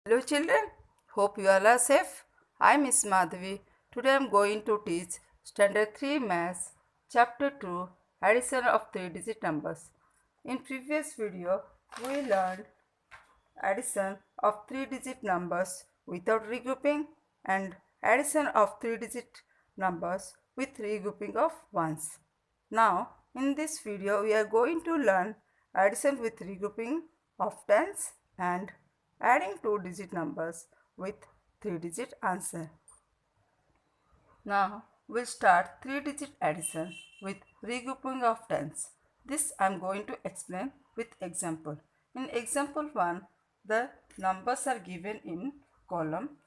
Hello children, hope you all are safe. I am Miss Madhavi. Today I am going to teach Standard 3 Maths, Chapter 2, Addition of 3-digit numbers. In previous video, we learned addition of 3-digit numbers without regrouping and addition of 3-digit numbers with regrouping of ones. Now, in this video, we are going to learn addition with regrouping of tens and adding 2-digit numbers with 3-digit answer. Now, we'll start 3-digit addition with regrouping of tens. This I am going to explain with example. In example 1, the numbers are given in column.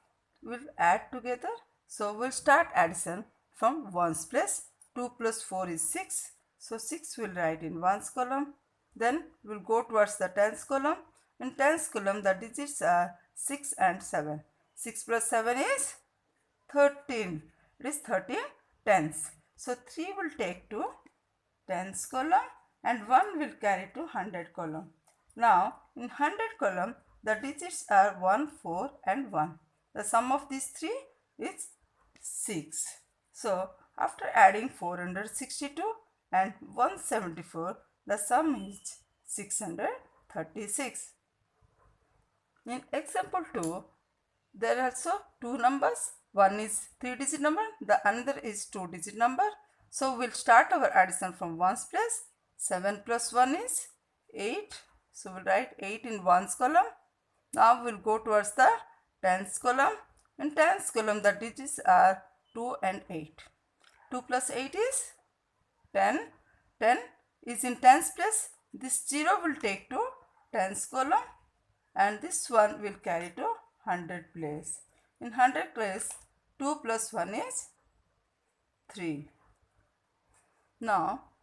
We'll add together. So, we'll start addition from ones place. 2 plus 4 is 6. So, 6 we'll write in ones column. Then we'll go towards the tens column. In tens column, the digits are 6 and 7. 6 plus 7 is 13. It is 13 tens. So 3 will take to tens column and 1 will carry to 100 column. Now in 100 column the digits are 1, 4 and 1. The sum of these three is 6. So after adding 462 and 174, the sum is 636. In example 2, there are also two numbers. One is 3-digit number, the another is 2-digit number. So we'll start our addition from ones place. 7 plus 1 is 8. So we'll write 8 in ones column. Now we'll go towards the tens column. In tens column the digits are 2 and 8. 2 plus 8 is 10. 10 is in tens place. This 0 will take to tens column and this one will carry to 100 place. In 100 place, 2 plus 1 is 3. Now,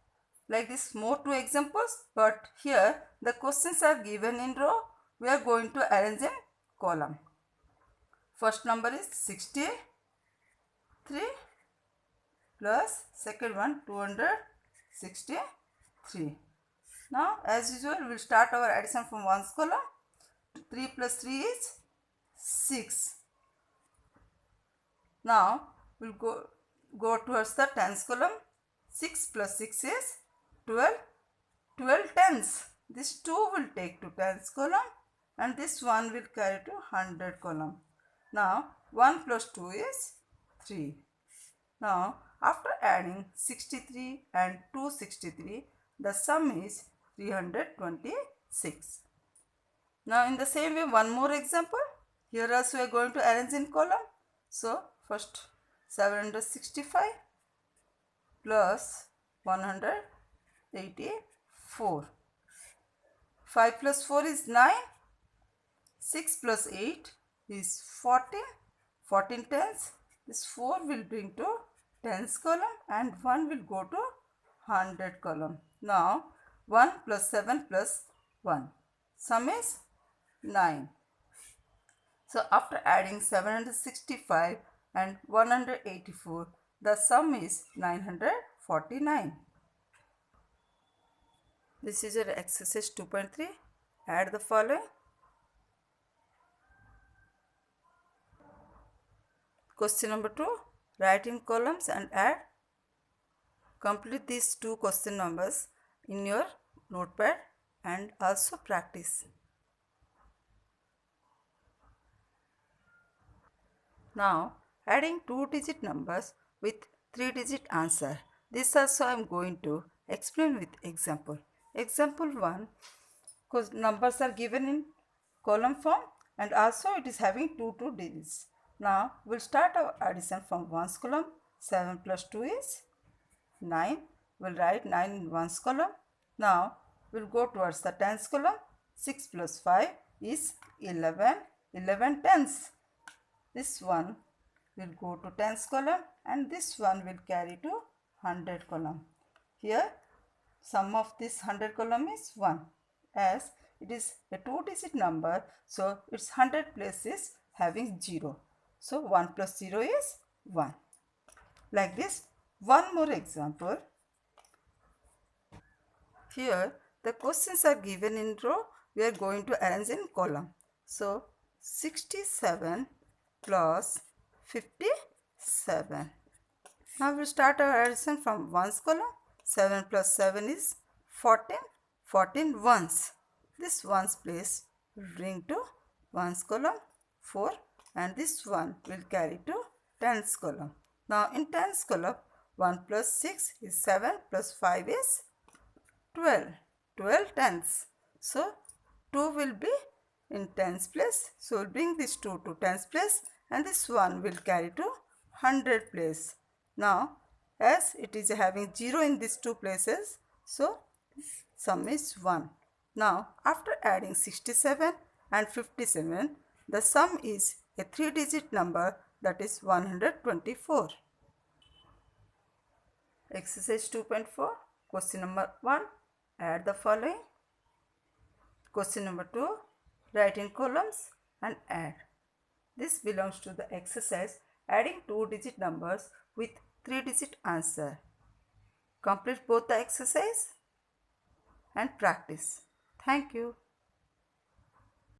like this, more two examples, but here the questions are given in row. We are going to arrange in column. First number is 63 plus second one 263. Now, as usual, we will start our addition from ones column. 3 plus 3 is 6. Now we'll go towards the tens column. 6 plus 6 is 12. 12 tens. This 2 will take to tens column and this 1 will carry to 100 column. Now 1 plus 2 is 3. Now after adding 63 and 263, the sum is 326. Now in the same way, one more example. Here also we are going to arrange in column. So first 765 plus 184. 5 plus 4 is 9. 6 plus 8 is 14. 14 tens. This 4 will bring to tens column and 1 will go to 100 column. Now 1 plus 7 plus 1. Sum is 9. So after adding 765 and 184, the sum is 949. This is your exercise 2.3. Add the following. Question number 2. Write in columns and add. Complete these two question numbers in your notepad and also practice. Now adding 2-digit numbers with 3-digit answer. This also I am going to explain with example. Example 1, because numbers are given in column form and also it is having 2 digits. Now we'll start our addition from ones column. 7 plus 2 is 9. We'll write 9 in ones column. Now we'll go towards the tens column. 6 plus 5 is 11. 11 tens. This one will go to tens column and this one will carry to 100 column. Here sum of this 100 column is 1, as it is a 2-digit number, so its 100 place is having 0. So 1 plus 0 is 1. Like this, one more example. Here the questions are given in row. We are going to arrange in column. So 67 plus 57. Now we start our addition from ones column. 7 plus 7 is 14. 14 ones. This ones place will bring to ones column 4, and this one will carry to tens column. Now in tens column 1 plus 6 is 7 plus 5 is 12. 12 tens. So 2 will be in tens place. So we'll bring this 2 to tens place, and this 1 will carry to 100 place. Now as it is having 0 in these two places, so sum is 1. Now after adding 67 and 57, the sum is a 3-digit number, that is 124. Exercise 2.4. Question number 1. Add the following. Question number 2. Write in columns and add. This belongs to the exercise adding 2-digit numbers with 3-digit answer. Complete both the exercise and practice. Thank you.